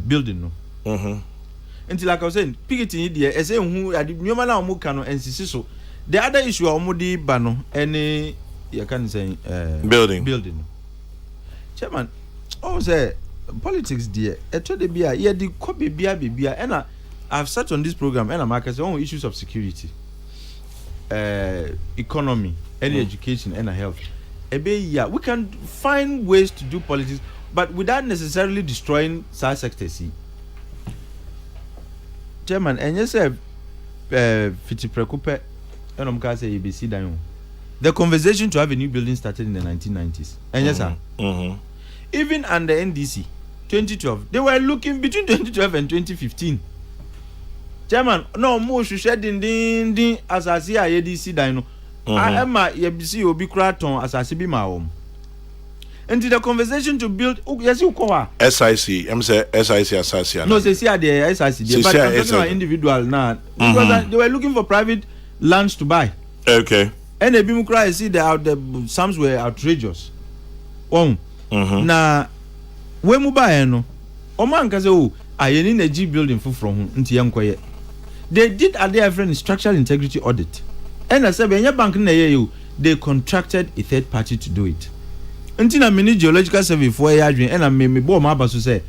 building no. Until like I was saying, picketing the as who at the Yomana Mukano and Siso. The other issue Omudi Bano, any you can say building. Chairman, say politics dear. I told the beer, yeah, the copy beer, and I've sat on this program and I'm on issues of security, economy, any education, and health. Yeah, we can find ways to do politics, but without necessarily destroying such sectors. Chairman, and you say, Fiti Prekupe, and I'm going to say ABC Dayon. The conversation to have a new building started in the 1990s. And yes, sir. Even under NDC, 2012, they were looking between 2012 and 2015. Chairman, no more should shed in as I see ADC Dino. I am my YBC Obi Kraton as I see my home. And the conversation to build, yes, you call SIC, I'm saying SIC Association. No, they see the SIC, but I'm talking individual now. Because they were looking for private lands to buy. Okay. And the Bimukra, see the sums were outrageous. Na when we buy no, Oman kaze o ayeni na G building from nti yankoye. They did a different structural integrity audit. And I said when bank na you, they contracted a third party to do it. Until a mini geological survey for a adwin and I me bo ma baso say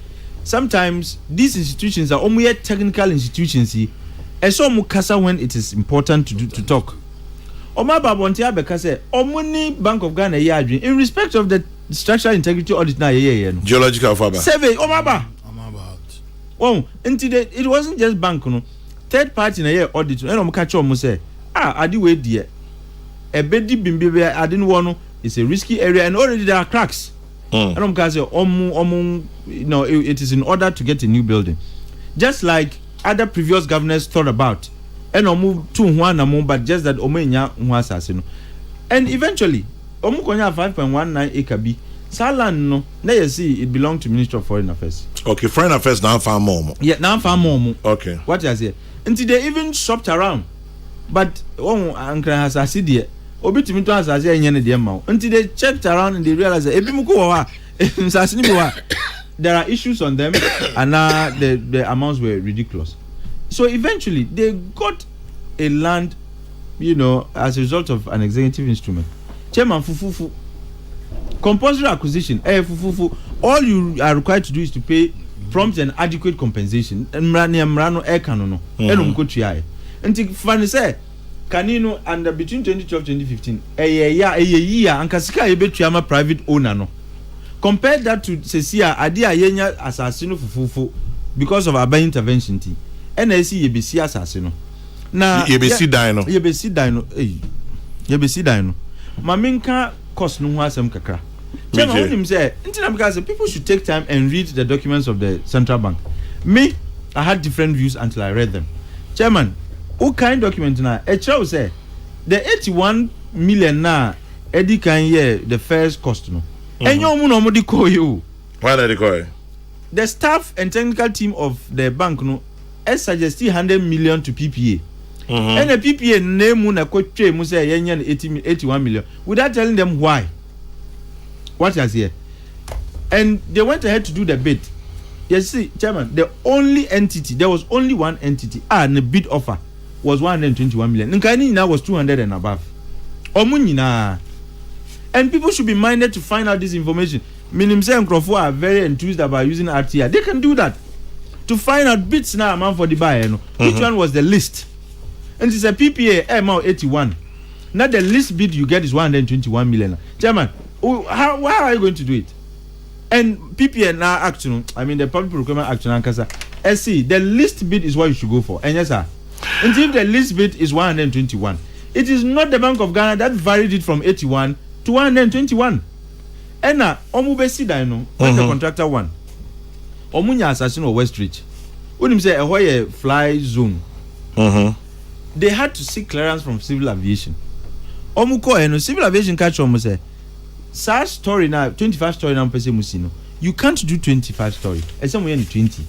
sometimes these institutions are almost technical institutions and so mukasa when it is important to talk. Oma babonti abeka say omuni Bank of Ghana adwin in respect of the structural integrity audit na no geological survey omaba until it wasn't just bank no third party na audit and omo catch omo say adi we die e bedi bimbe I didn't want it's a risky area and already there are cracks and omo ka say omo you know it is in order to get a new building just like other previous governors thought about and omo to ho anamo but just that omo nya ho asase no and eventually omo konya 5.19 acre bi salan no na you see it belonged to Ministry of Foreign Affairs. Okay, Foreign Affairs now farm more. Yeah, now farm more. Okay. What you say? Until they even shopped around. But Ankara has a city. Obi timi to asase enye de ma. Until they checked around and they realized that ebi muko wa there are issues on them and now the amounts were ridiculous. So eventually they got a land, you know, as a result of an executive instrument. Chairman fufufu compulsory acquisition fufufu all you are required to do is to pay prompt and adequate compensation mrano ekano no eno mkotua e nti fani say kanino under between 2012 2015 year ankasika yebetua ma private owner no compare that to sesia ade ayenya asase no fufufu because of urban intervention ti NSC yebesi asase no na yebesi dan no maminka cost no ho asem kakra. Chairman say because people should take time and read the documents of the central bank. Me, I had different views until I read them. Chairman, what kind of document now? A child say the 81 million na Eddie can year the first cost no. And you no di call you. Why did they call? The staff and technical team of the bank no suggested 100 million to PPA. And the PPA name na kwetwe mu say yenye 81 million without telling them why. What is here? And they went ahead to do the bid. You see, Chairman, there was only one entity, and the bid offer was 121 million. Nkani now was 200 and above. Omunina. And people should be minded to find out this information. Minimse and Crawford are very enthused about using RTI. They can do that. To find out bids now amount for the buyer. Which one was the list? And it's a PPA amount 81. Now the least bid you get is 121 million. Chairman, how are you going to do it? And PPA now action, I mean the Public Procurement Action Ankasa. SC, the least bid is what you should go for. And yes, sir. And if the least bid is 121, it is not the Bank of Ghana that varied it from 81 to 121. And now, Omubesi Dino, when the contractor won, Omunya assassin or Westridge, when him say a fly zone, they had to seek clearance from civil aviation. Omuko and civil aviation catch almost say, such story now, 25 story now, Musino. You can't do 25 story. And somewhere in 20.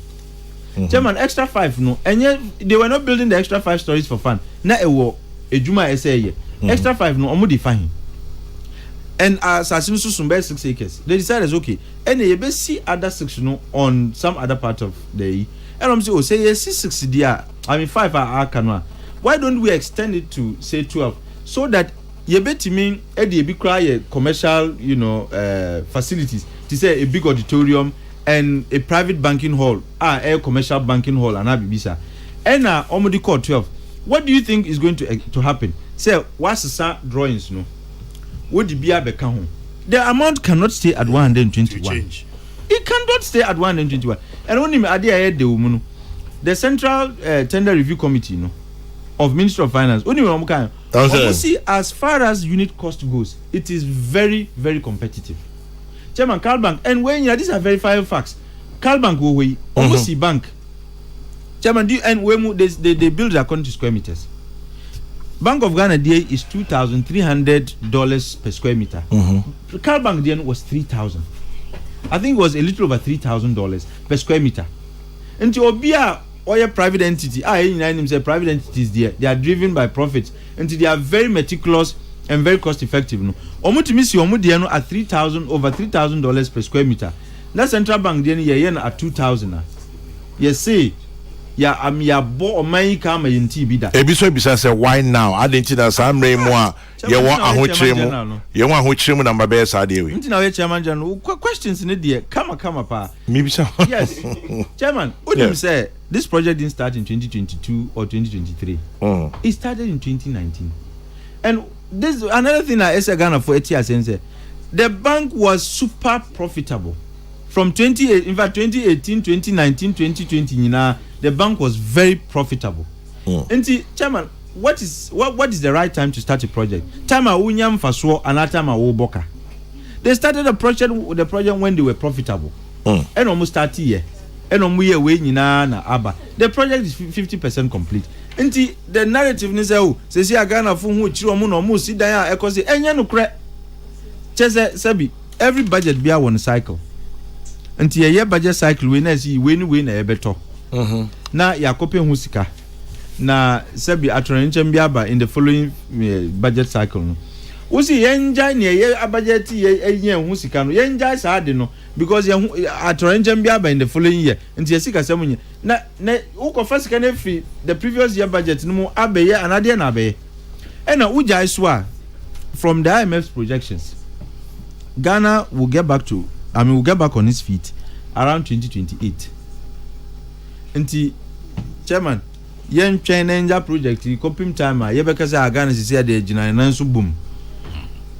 Chairman, extra 5 no. And yet they were not building the extra 5 stories for fun. Na a Juma essay. Extra 5 no, omu define. And Assassin Susumbe 6 acres. They decided, okay, and they see other section on some other part of the. And I'm saying, oh, say yes, 6 there. I mean, 5 are canoa. Why don't we extend it to say 12 so that you bet me Eddie be cry commercial, facilities to say a big auditorium and a private banking hall, a commercial banking hall, and Abibisa. And Omodi call 12. What do you think is going to happen? Say, what's the drawings? No. Would be home? The amount cannot stay at 121. It cannot stay at 121. And only idea the Central Tender Review Committee, of Ministry of Finance. Only you see, as far as unit cost goes, it is very, very competitive. Chairman, Carl Bank, and when these are verified facts, Carl Bank will wait. Almost see bank. Chairman, and when they build according to square meters. Bank of Ghana DA is $2,300 per square meter. Carl Bank DA was $3,000. I think it was a little over $3,000 per square meter. And to Obia or a private entity, private entities there, they are driven by profits, and they are very meticulous and very cost effective. No, Omutimisi Omudiano at over $3,000 per square meter. That central bank DA at $2,000. Yes, say. Yeah, I'm ya bo o man kama yenti bi da. Ebi so bisa say why now? I didn't na some re mu a ye won ahokyere mu. Ye won ahokyere mu na mbabe sa de we. Nti na we chairman general questions in there. Kama pa. Me bisa. Yes. Chairman, Udim say this project didn't start in 2022 or 2023. It started in 2019. And this another thing I say Ghana for 8 years say the bank was super profitable. From 2018, 2019, 2020, the bank was very profitable. And Chairman, what is the right time to start a project? Time unyam faswo, another time boka. They started the project when they were profitable. And almost 30 years. And na aba. The project is 50% complete. And the narrative is say Ghana for who chiro mu no mu si dan a say enya no kre. Chese sabi every budget be one cycle. Until a year budget cycle we na see we na ebeto. Na yakope hu sika. Na sabi atorenche biaba in the following budget cycle no. We see yenja ne ye budget ye hu sika no. Yenja sa de no because ye atorenche biaba in the following year. Until sika semunye. Na uko first can free the previous year budget no mo abeye anade na abeye. And na uja iswa from the IMF's projections. Ghana will get back on its feet around 2028. Nti chairman, yen China project coping time yebeka say Ghana say the Ghana so boom.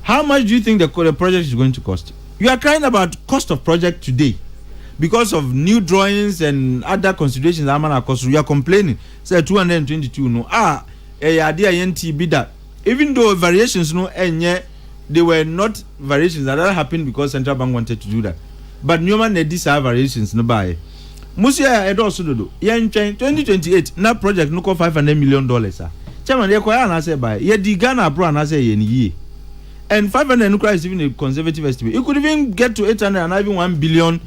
How much do you think the project is going to cost? You are crying about cost of project today because of new drawings and other considerations. You are complaining. Say 222 no idea yenti bida. Even though variations no enye they were not variations that happened because central bank wanted to do that. But Newman had these variations no buy. Musia Edo Sudodo, Yan 2028, na project no $500 million. Chairman, they call an answer by ye di Ghana bro and answer ye. And 500 no is even a conservative estimate. It could even get to 800 and even $1 billion.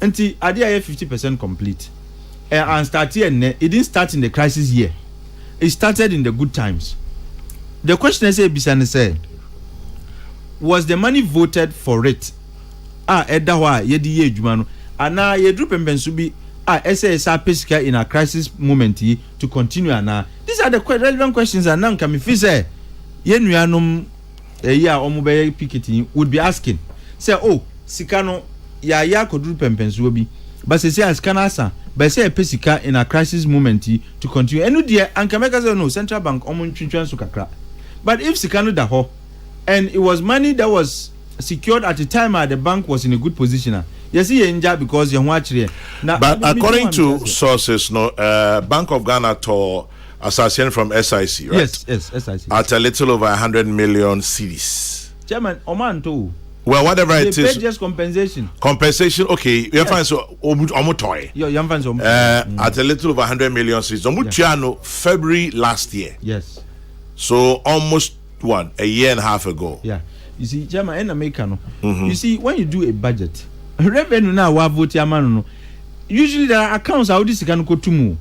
Until idea 50% complete. And start here, it didn't start in the crisis year. It started in the good times. The question is, Bisane said, was the money voted for it? Edawa yedi ye jumano. Ana ye drup embensubi SSA pesika in a crisis moment to continue ana. These are the relevant questions and now can fi say ye nuanum ya omube picketing would be asking. Say sikano ya ko drup embensubi. But say askanasa but say pesika in a crisis moment to continue. Enu dia ankameka say no central bank omun twintwan so kakra. But if sikano da ho and it was money that was secured at the time the bank was in a good position. Yes, because you watch here. But according to sources, Bank of Ghana tore assassin from SIC, right? Yes, SIC. At a little over 100 million cedis. Chairman, Oman too. Well, whatever it is. They paid just compensation. Compensation, okay. You find so Omutoy. At a little over 100 million cedis. Omuchiano, February last year. Yes. So almost a year and a half ago. Yeah. You see, Chairman, in America, you see, when you do a budget, revenue now vote no. Usually there are accounts how this can go to move.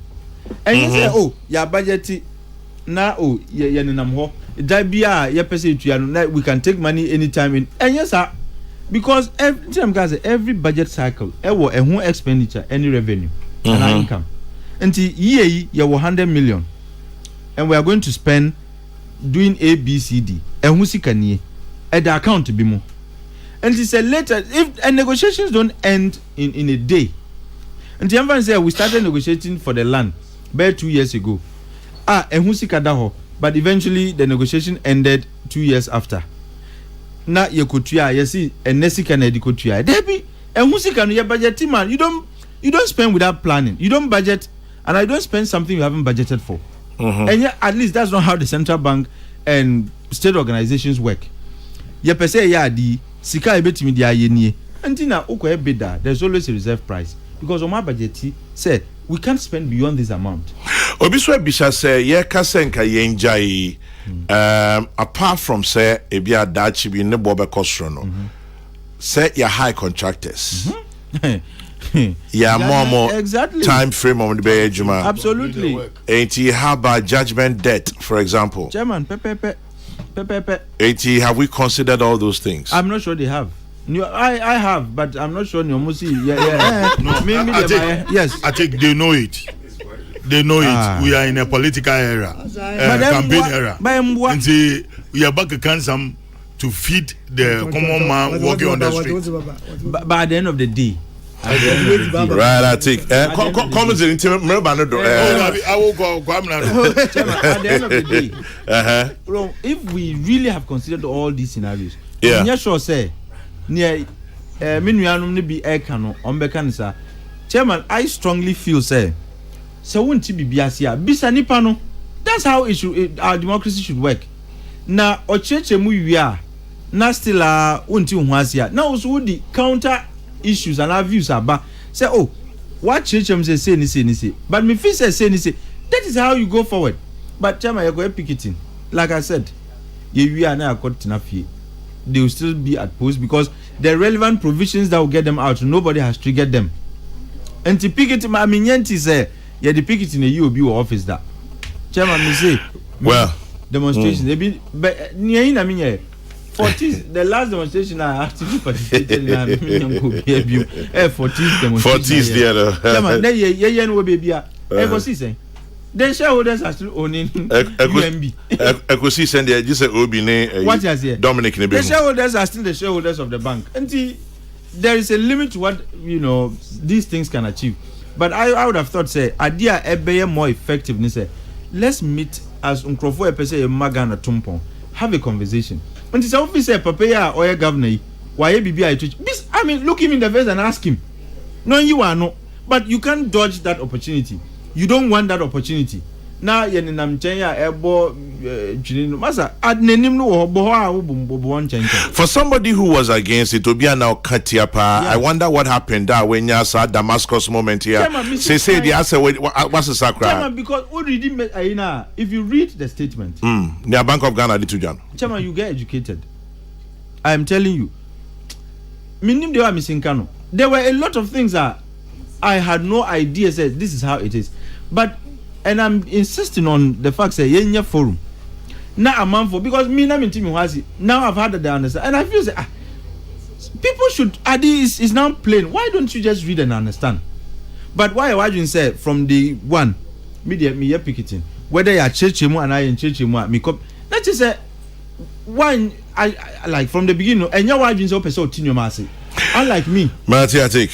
And you say, your budget na oh ye nenam ho da bia ye pese etua no na we can take money anytime in and yes sir because every budget cycle wo ehun expenditure any revenue and income until ye ye 100 million and we are going to spend doing ABCD ehun sikanie at the account be mo and he said later if and negotiations don't end in a day and the everyone say we started negotiating for the land about 2 years ago ehun sikada ho but eventually the negotiation ended 2 years after na ye kotua ye see enesika na edikotua debi ehun sika no ye budget man you don't spend without planning you don't budget and I don't spend something you haven't budgeted for and yet, at least that's not how the central bank and state organizations work ye pese ya di sika ebetimi dia ye nie antina uko beda there's always a reserve price because on my budget say we can't spend beyond this amount obiswa bisha say ye kasenka ye njai apart from say ebia dachi bi ne bobe kosro no say your high contractors yeah more exactly time frame on the bay juma absolutely ain't you have a judgment debt for example chairman pepe ain't have we considered all those things? I'm not sure they have. I have, but I'm not sure Nyomusi. Yeah. No, maybe yes. I think they know it. They know it. We are in a political era, campaign era. And we are back again some to feed the common man walking on the street. But at the end of the day, right, I think. Comments in I will go. At the end of the day, if we really have considered all these scenarios, yeah, sure say. Near Minuanum ne be air cano on Becanisa. Chairman, I strongly feel say won't be biasia, bisa nipano. That's how our democracy should work. Na ocheche mu ya na still unti unwasia. Now so the counter issues and our views are back. Say what chechem say ni. But me feel say ni. That is how you go forward. But chairman, you go picketing. Like I said, we are now got enough here. They will still be at post because the relevant provisions that will get them out, nobody has triggered them. And to pick it, I mean, Yanti say, yeah, the picket in the UOB office that. Chairman, me say, well, demonstration. They be, but I mean, the last demonstration I actively participated in, 40th demonstration. 40th, Chairman, yeah, no baby, I say. The shareholders are still owning UMB. Ekosi send there just Obine. What is here? Dominic Nebe. The shareholders are still the shareholders of the bank. And there is a limit to what these things can achieve. But I would have thought say idea ebe more effectiveness. Say let's meet as Unkrofo epese e magana tumpon. Have a conversation. And this officer papaya or your governor why BBI I mean look him in the face and ask him. No, you are no. But you can't dodge that opportunity. You don't want that opportunity. Now you for somebody who was against it, Obia now Katiapa. I wonder what happened that when you saw Damascus moment here. Say the answer what's the sacra? Because if you read the statement, the Bank of Ghana did to John. Chairman, you get educated. I am telling you. There were a lot of things that I had no idea said this is how it is. But and I'm insisting on the fact that yenya forum. Now a month for because me na minti mi now I've had the understand and I feel say people should is now plain. Why don't you just read and understand? But why you say from the one me picketing whether you are churchemu and I in churchemu me come that is a one I like from the beginning and your why you say person tinyo masi unlike me. Mati I take.